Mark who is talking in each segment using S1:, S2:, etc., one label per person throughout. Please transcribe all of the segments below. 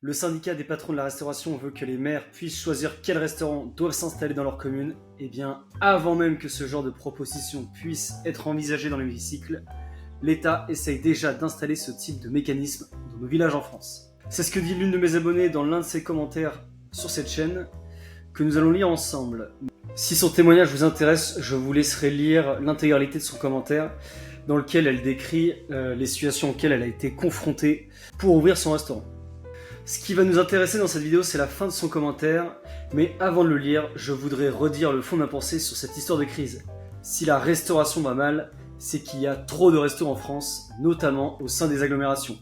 S1: Le syndicat des patrons de la restauration veut que les maires puissent choisir quels restaurants doivent s'installer dans leur commune. Et bien, avant même que ce genre de proposition puisse être envisagé dans l'hémicycle, l'État essaye déjà d'installer ce type de mécanisme dans nos villages en France. C'est ce que dit l'une de mes abonnées dans l'un de ses commentaires sur cette chaîne, que nous allons lire ensemble. Si son témoignage vous intéresse, je vous laisserai lire l'intégralité de son commentaire, dans lequel elle décrit les situations auxquelles elle a été confrontée pour ouvrir son restaurant. Ce qui va nous intéresser dans cette vidéo, c'est la fin de son commentaire, mais avant de le lire, je voudrais redire le fond de ma pensée sur cette histoire de crise. Si la restauration va mal, c'est qu'il y a trop de restos en France, notamment au sein des agglomérations.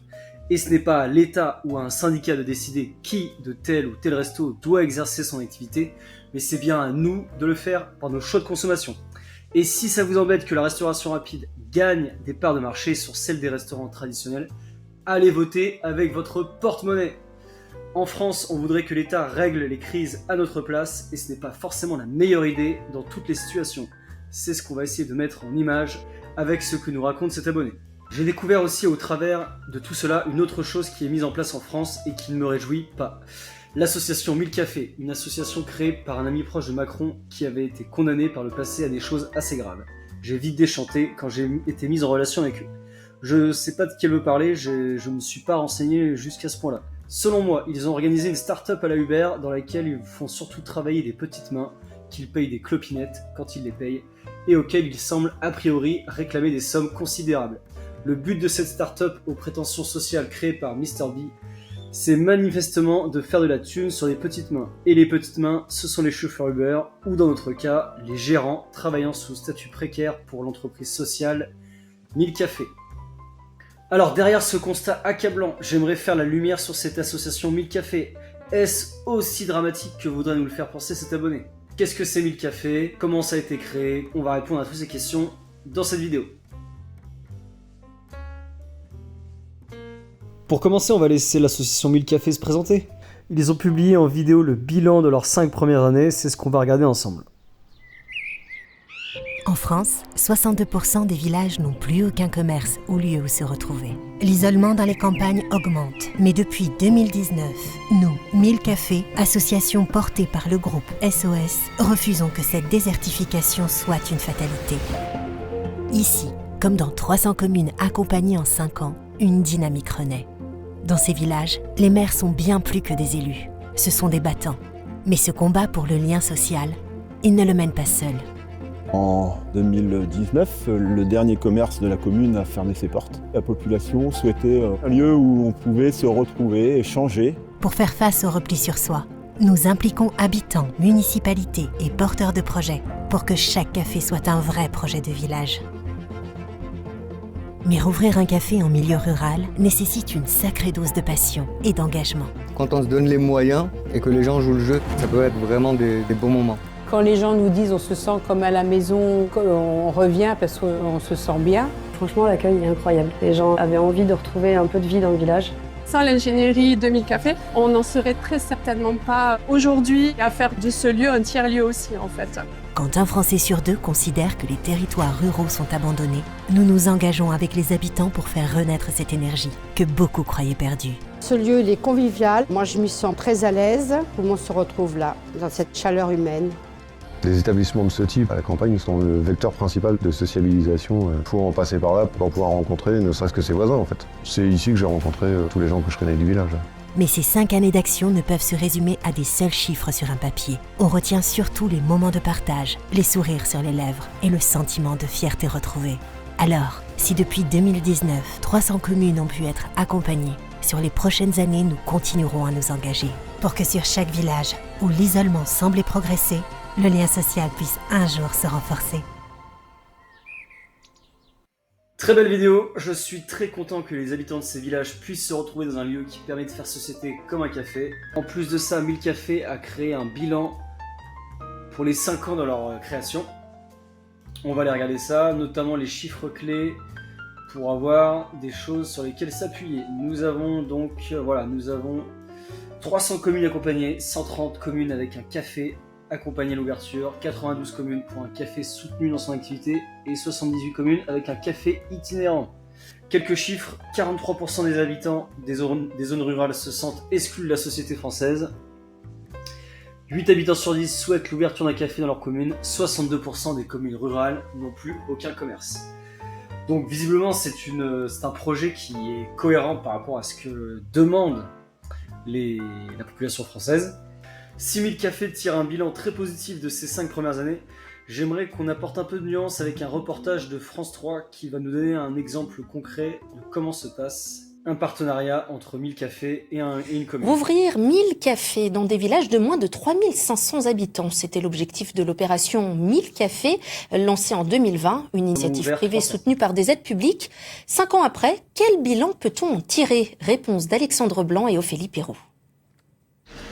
S1: Et ce n'est pas à l'État ou à un syndicat de décider qui de tel ou tel resto doit exercer son activité, mais c'est bien à nous de le faire par nos choix de consommation. Et si ça vous embête que la restauration rapide gagne des parts de marché sur celle des restaurants traditionnels, allez voter avec votre porte-monnaie. En France, on voudrait que l'État règle les crises à notre place, et ce n'est pas forcément la meilleure idée dans toutes les situations. C'est ce qu'on va essayer de mettre en image avec ce que nous raconte cet abonné. J'ai découvert aussi au travers de tout cela une autre chose qui est mise en place en France et qui ne me réjouit pas. L'association 1000 Cafés, une association créée par un ami proche de Macron qui avait été condamné par le passé à des choses assez graves. J'ai vite déchanté quand j'ai été mise en relation avec eux. Je sais pas de qui elle veut parler, je me suis pas renseigné jusqu'à ce point-là. Selon moi, ils ont organisé une start-up à la Uber dans laquelle ils font surtout travailler des petites mains, qu'ils payent des clopinettes quand ils les payent, et auxquelles ils semblent a priori réclamer des sommes considérables. Le but de cette start-up aux prétentions sociales créée par MrB, c'est manifestement de faire de la thune sur les petites mains. Et les petites mains, ce sont les chauffeurs Uber, ou dans notre cas, les gérants travaillant sous statut précaire pour l'entreprise sociale 1000 Cafés. Alors derrière ce constat accablant, j'aimerais faire la lumière sur cette association 1000 Cafés. Est-ce aussi dramatique que voudrait nous le faire penser cet abonné? Qu'est-ce que c'est 1000 Cafés? Comment ça a été créé? On va répondre à toutes ces questions dans cette vidéo. Pour commencer, on va laisser l'association 1000 Cafés se présenter. Ils ont publié en vidéo le bilan de leurs 5 premières années, c'est ce qu'on va regarder ensemble.
S2: En France, 62% des villages n'ont plus aucun commerce ou lieu où se retrouver. L'isolement dans les campagnes augmente. Mais depuis 2019, nous, 1000 Cafés, association portée par le groupe SOS, refusons que cette désertification soit une fatalité. Ici, comme dans 300 communes accompagnées en 5 ans, une dynamique renaît. Dans ces villages, les maires sont bien plus que des élus. Ce sont des battants. Mais ce combat pour le lien social, ils ne le mènent pas seuls.
S3: En 2019, le dernier commerce de la commune a fermé ses portes. La population souhaitait un lieu où on pouvait se retrouver, échanger.
S2: Pour faire face au repli sur soi, nous impliquons habitants, municipalités et porteurs de projets pour que chaque café soit un vrai projet de village. Mais rouvrir un café en milieu rural nécessite une sacrée dose de passion et d'engagement.
S4: Quand on se donne les moyens et que les gens jouent le jeu, ça peut être vraiment des bons moments.
S5: Quand les gens nous disent on se sent comme à la maison, on revient parce qu'on se sent bien.
S6: Franchement, l'accueil est incroyable. Les gens avaient envie de retrouver un peu de vie dans le village.
S7: Sans l'ingénierie de 1000 Cafés, on n'en serait très certainement pas aujourd'hui à faire de ce lieu un tiers-lieu aussi en fait.
S2: Quand un Français sur 2 considère que les territoires ruraux sont abandonnés, nous nous engageons avec les habitants pour faire renaître cette énergie que beaucoup croyaient perdue.
S8: Ce lieu, il est convivial. Moi, je m'y sens très à l'aise. Tout le monde se retrouve là, dans cette chaleur humaine.
S9: Les établissements de ce type à la campagne sont le vecteur principal de sociabilisation. Il faut en passer par là pour pouvoir rencontrer ne serait-ce que ses voisins en fait. C'est ici que j'ai rencontré tous les gens que je connais du village.
S2: Mais ces 5 années d'action ne peuvent se résumer à des seuls chiffres sur un papier. On retient surtout les moments de partage, les sourires sur les lèvres et le sentiment de fierté retrouvée. Alors, si depuis 2019, 300 communes ont pu être accompagnées, sur les prochaines années, nous continuerons à nous engager pour que sur chaque village où l'isolement semblait progresser, le lien social puisse un jour se renforcer.
S1: Très belle vidéo, je suis très content que les habitants de ces villages puissent se retrouver dans un lieu qui permet de faire société comme un café. En plus de ça, 1000 Cafés a créé un bilan pour les 5 ans de leur création. On va aller regarder ça, notamment les chiffres clés pour avoir des choses sur lesquelles s'appuyer. Nous avons donc, nous avons 300 communes accompagnées, 130 communes avec un café accompagné à l'ouverture, 92 communes pour un café soutenu dans son activité et 78 communes avec un café itinérant. Quelques chiffres, 43% des habitants des zones rurales se sentent exclus de la société française. 8 habitants sur 10 souhaitent l'ouverture d'un café dans leur commune. 62% des communes rurales n'ont plus aucun commerce. Donc visiblement c'est un projet qui est cohérent par rapport à ce que demande la population française. 6000 cafés tirent un bilan très positif de ces 5 premières années. J'aimerais qu'on apporte un peu de nuance avec un reportage de France 3 qui va nous donner un exemple concret de comment se passe un partenariat entre 1000 cafés et une commune.
S10: Ouvrir 1000 cafés dans des villages de moins de 3500 habitants, c'était l'objectif de l'opération 1000 cafés, lancée en 2020, une initiative privée soutenue par des aides publiques. 5 ans après, quel bilan peut-on en tirer? Réponse d'Alexandre Blanc et Ophélie Perrault.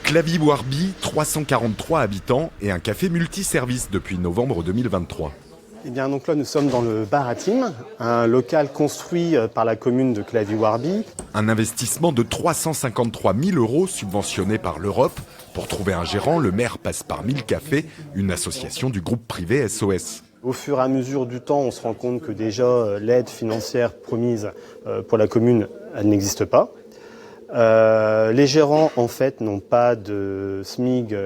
S11: Clavy-Warby, 343 habitants et un café multiservice depuis novembre 2023.
S12: Eh bien, donc là, nous sommes dans le Bar-à-Tim, un local construit par la commune de Clavy-Warby.
S11: Un investissement de 353 000 € subventionné par l'Europe. Pour trouver un gérant, le maire passe par 1000 cafés, une association du groupe privé SOS.
S12: Au fur et à mesure du temps, on se rend compte que déjà, l'aide financière promise pour la commune, elle n'existe pas. Les gérants, en fait, n'ont pas de SMIG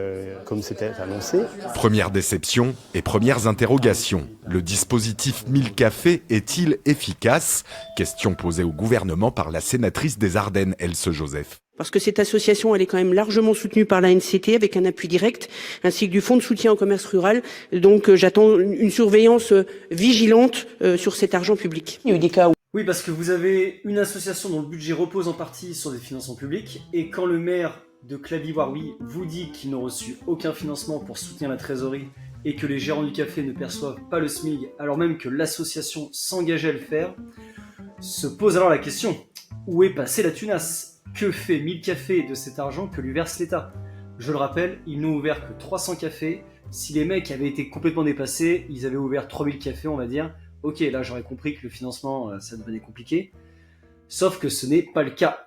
S12: comme c'était annoncé.
S11: Première déception et premières interrogations. Le dispositif 1000 cafés est-il efficace? Question posée au gouvernement par la sénatrice des Ardennes, Else Joseph.
S13: Parce que cette association, elle est quand même largement soutenue par l'ANCT avec un appui direct, ainsi que du fonds de soutien au commerce rural. Donc j'attends une surveillance vigilante sur cet argent public. Il y a eu des cas où...
S1: Oui, parce que vous avez une association dont le budget repose en partie sur des financements publics, et quand le maire de Clavy-Warby vous dit qu'ils n'ont reçu aucun financement pour soutenir la trésorerie et que les gérants du café ne perçoivent pas le SMIG alors même que l'association s'engageait à le faire, se pose alors la question, où est passée la tunasse? Que fait 1000 cafés de cet argent que lui verse l'État? Je le rappelle, ils n'ont ouvert que 300 cafés. Si les mecs avaient été complètement dépassés, ils avaient ouvert 3000 cafés, on va dire. Ok, là j'aurais compris que le financement, ça devenait compliqué. Sauf que ce n'est pas le cas.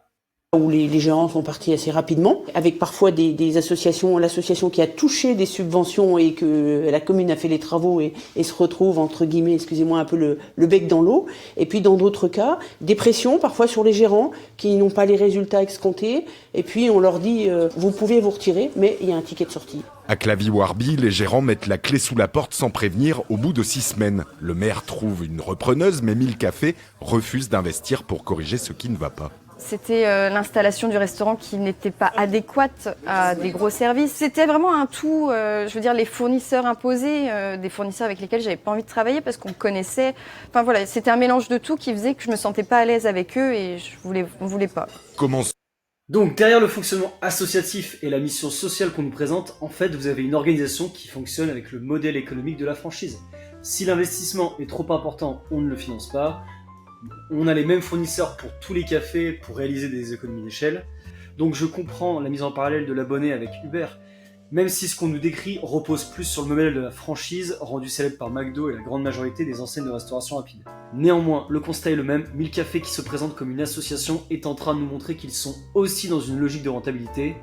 S13: Où les gérants sont partis assez rapidement, avec parfois des associations, l'association qui a touché des subventions et que la commune a fait les travaux et se retrouve, entre guillemets, excusez-moi, un peu le bec dans l'eau. Et puis dans d'autres cas, des pressions parfois sur les gérants qui n'ont pas les résultats escomptés. Et puis on leur dit, vous pouvez vous retirer, mais il y a un ticket de sortie.
S11: À Clavy-Warby, les gérants mettent la clé sous la porte sans prévenir au bout de 6 semaines. Le maire trouve une repreneuse, mais 1000 cafés refuse d'investir pour corriger ce qui ne va pas.
S14: C'était l'installation du restaurant qui n'était pas adéquate à des gros services. C'était vraiment un tout, je veux dire, les fournisseurs imposés, des fournisseurs avec lesquels j'avais pas envie de travailler parce qu'on connaissait. Enfin voilà, c'était un mélange de tout qui faisait que je me sentais pas à l'aise avec eux et on voulait pas.
S11: Comment...
S1: Donc derrière le fonctionnement associatif et la mission sociale qu'on nous présente, en fait vous avez une organisation qui fonctionne avec le modèle économique de la franchise. Si l'investissement est trop important, on ne le finance pas. On a les mêmes fournisseurs pour tous les cafés pour réaliser des économies d'échelle. Donc je comprends la mise en parallèle de l'abonné avec Uber, même si ce qu'on nous décrit repose plus sur le modèle de la franchise, rendu célèbre par McDo et la grande majorité des enseignes de restauration rapide. Néanmoins, le constat est le même, 1000 cafés qui se présentent comme une association est en train de nous montrer qu'ils sont aussi dans une logique de rentabilité.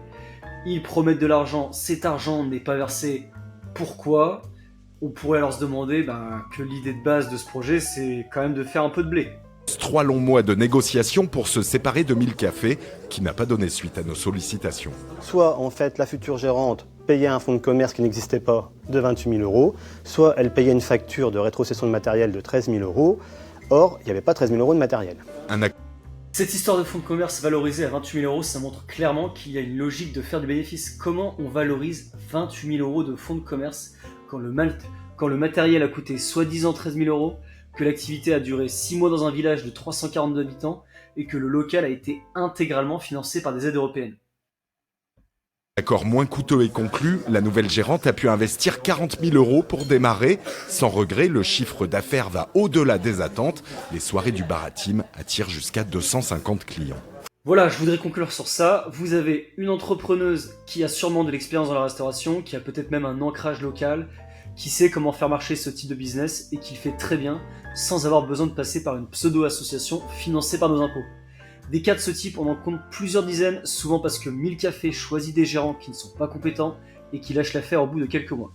S1: Ils promettent de l'argent, cet argent n'est pas versé. Pourquoi ? On pourrait alors se demander que l'idée de base de ce projet, c'est quand même de faire un peu de blé.
S11: 3 longs mois de négociations pour se séparer de 1000 cafés, qui n'a pas donné suite à nos sollicitations.
S12: Soit, en fait, la future gérante payait un fonds de commerce qui n'existait pas de 28 000 €, soit elle payait une facture de rétrocession de matériel de 13 000 €. Or, il n'y avait pas 13 000 € de matériel.
S1: Cette histoire de fonds de commerce valorisé à 28 000 €, ça montre clairement qu'il y a une logique de faire du bénéfice. Comment on valorise 28 000 € de fonds de commerce quand le matériel a coûté soi-disant 13 000 €, que l'activité a duré 6 mois dans un village de 342 habitants et que le local a été intégralement financé par des aides européennes.
S11: L'accord moins coûteux est conclu, la nouvelle gérante a pu investir 40 000 € pour démarrer. Sans regret, le chiffre d'affaires va au-delà des attentes. Les soirées du Bar-à-Tim attirent jusqu'à 250 clients.
S1: Voilà, je voudrais conclure sur ça. Vous avez une entrepreneuse qui a sûrement de l'expérience dans la restauration, qui a peut-être même un ancrage local, qui sait comment faire marcher ce type de business et qui le fait très bien sans avoir besoin de passer par une pseudo-association financée par nos impôts. Des cas de ce type, on en compte plusieurs dizaines, souvent parce que 1000 cafés choisit des gérants qui ne sont pas compétents et qui lâchent l'affaire au bout de quelques mois.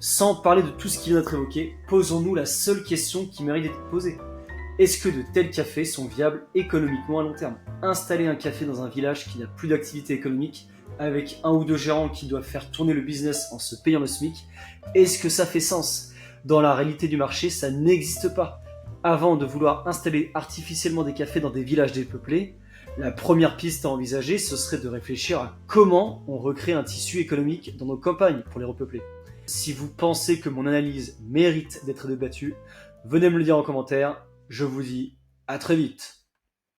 S1: Sans parler de tout ce qui vient d'être évoqué, posons-nous la seule question qui mérite d'être posée. Est-ce que de tels cafés sont viables économiquement à long terme? Installer un café dans un village qui n'a plus d'activité économique, avec 1 ou 2 gérants qui doivent faire tourner le business en se payant le SMIC, est-ce que ça fait sens? Dans la réalité du marché, ça n'existe pas. Avant de vouloir installer artificiellement des cafés dans des villages dépeuplés, la première piste à envisager, ce serait de réfléchir à comment on recrée un tissu économique dans nos campagnes pour les repeupler. Si vous pensez que mon analyse mérite d'être débattue, venez me le dire en commentaire. Je vous dis à très vite.